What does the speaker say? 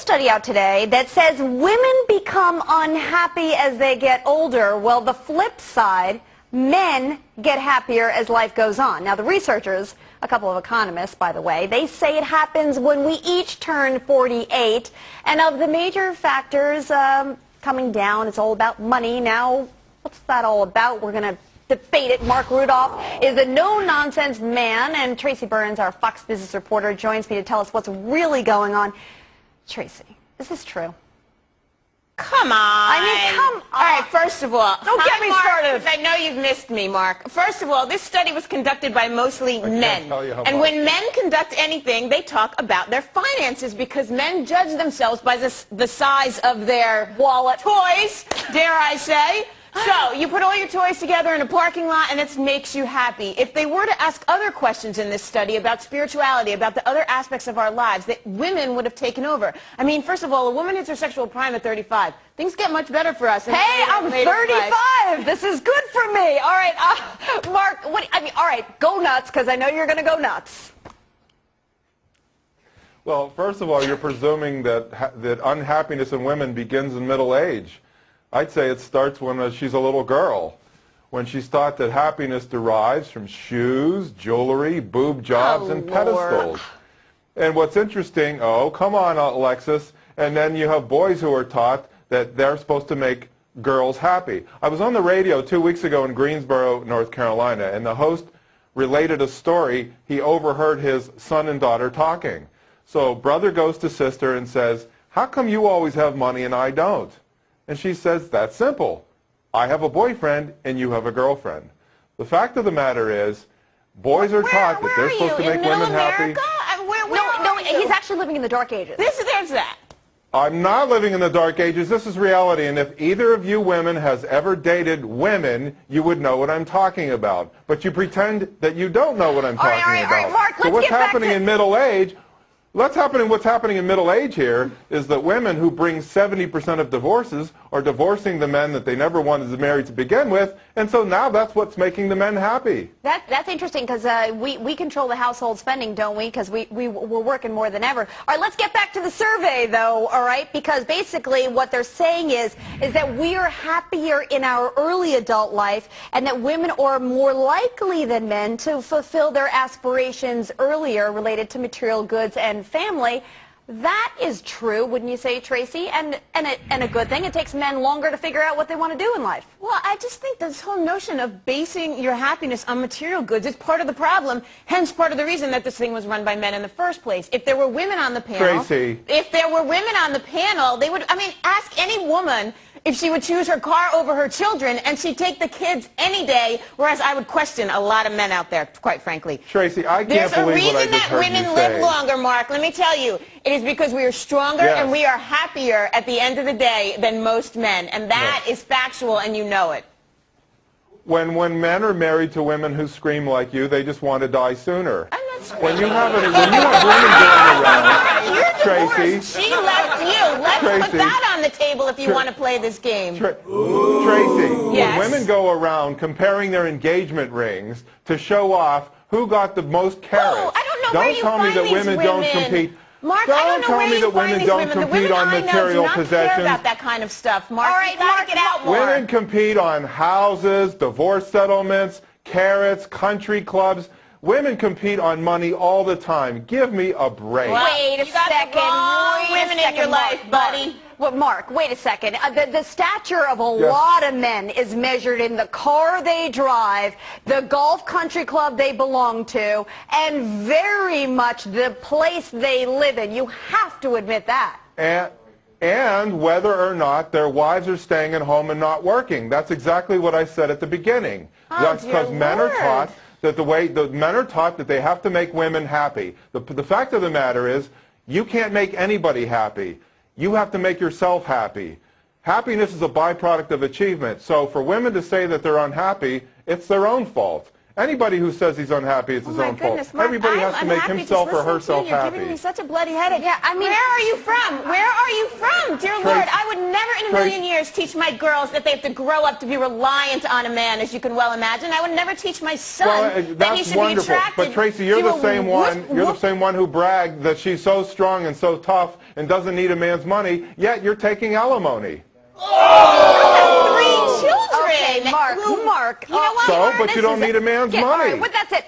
study out today that says women become unhappy as they get older. Well, the flip side, men get happier as life goes on. Now, the researchers, a couple of economists, by the way, they say it happens when we each turn 48. And of the major factors coming down, it's all about money. Now, what's that all about? We're going to debate it. Mark Rudolph is a no-nonsense man, and Tracy Burns, our Fox Business reporter, joins me to tell us what's really going on. Tracy, is this true? Come on. I mean, come on. All right, first of all, don't get me started. I know you've missed me, Mark. First of all, this study was conducted by mostly men. And when men conduct anything, they talk about their finances because men judge themselves by the size of their wallet, toys, dare I say. So, you put all your toys together in a parking lot and it makes you happy. If they were to ask other questions in this study about spirituality, about the other aspects of our lives, that women would have taken over. I mean, first of all, a woman hits her sexual prime at 35. Things get much better for us. Hey, I'm 35. This is good for me. All right, Mark, all right, go nuts, because I know you're going to go nuts. Well, first of all, you're presuming that unhappiness in women begins in middle age. I'd say it starts when she's a little girl, when she's taught that happiness derives from shoes, jewelry, boob jobs, and pedestals. And what's interesting, oh, come on, Alexis, and then you have boys who are taught that they're supposed to make girls happy. I was on the radio 2 weeks ago in Greensboro, North Carolina, and the host related a story. He overheard his son and daughter talking. So brother goes to sister and says, "How come you always have money and I don't?" And she says, "That's simple. I have a boyfriend and you have a girlfriend." The fact of the matter is, boys are taught that they're supposed to make women happy. No, he's actually living in the dark ages. There's that. I'm not living in the dark ages. This is reality. And if either of you women has ever dated women, you would know what I'm talking about. But you pretend that you don't know what I'm talking about. All right, Mark, so what's happening in middle age? What's happening in middle age here is that women who bring 70% of divorces are divorcing the men that they never wanted to marry to begin with, and so now that's what's making the men happy. That's interesting because we control the household spending, don't we? Because we're working more than ever. All right, let's get back to the survey, though, all right? Because basically what they're saying is that we are happier in our early adult life and that women are more likely than men to fulfill their aspirations earlier related to material goods and family. That is true, wouldn't you say, Tracy? And a good thing. It takes men longer to figure out what they want to do in life. Well, I just think this whole notion of basing your happiness on material goods is part of the problem, hence part of the reason that this thing was run by men in the first place. If there were women on the panel, Tracy. If there were women on the panel, they would, I mean, ask any woman if she would choose her car over her children, and she'd take the kids any day, whereas I would question a lot of men out there, quite frankly. Tracy, I can't believe what I just heard you say. There's a reason that women live longer, Mark. Let me tell you. It is because we are stronger and we are happier at the end of the day than most men, and that is factual, and you know it. When men are married to women who scream like you, they just want to die sooner. I'm not screaming. When you have women going around, Tracy. She left you. Let's put that on the table if you want to play this game. Tracy, yes. when women go around comparing their engagement rings to show off who got the most carats, Oh, I don't know where you tell me find that these women don't compete. Mark, I don't know where you find these women. The women I know do not care about that kind of stuff. Mark, all right, Mark, get out more. Women compete on houses, divorce settlements, carats, country clubs. Women compete on money all the time. Give me a break. Well, wait a you got second. the wrong women in your life, buddy. Well, Mark, wait a second. The stature of a lot of men is measured in the car they drive, the golf country club they belong to, and very much the place they live in. You have to admit that. And whether or not their wives are staying at home and not working. That's exactly what I said at the beginning. That's because men are taught that men are taught that they have to make women happy. The fact of the matter is, you can't make anybody happy. You have to make yourself happy. Happiness is a byproduct of achievement. So for women to say that they're unhappy, it's their own fault. Anybody who says he's unhappy, it's his own fault. Mark, everybody has to make himself or herself happy. You're giving me such a bloody headache. Yeah, I mean, where are you from? Where are you from? Dear Lord, I would never a million years teach my girls that they have to grow up to be reliant on a man, as you can well imagine. I would never teach my son that he should be attracted. But Tracy, you're the same one. You're the same one who bragged that she's so strong and so tough and doesn't need a man's money. Yet you're taking alimony. I have 3 children. Okay, Mark. You know what? So, but you don't need a man's money. All right, well, that's it.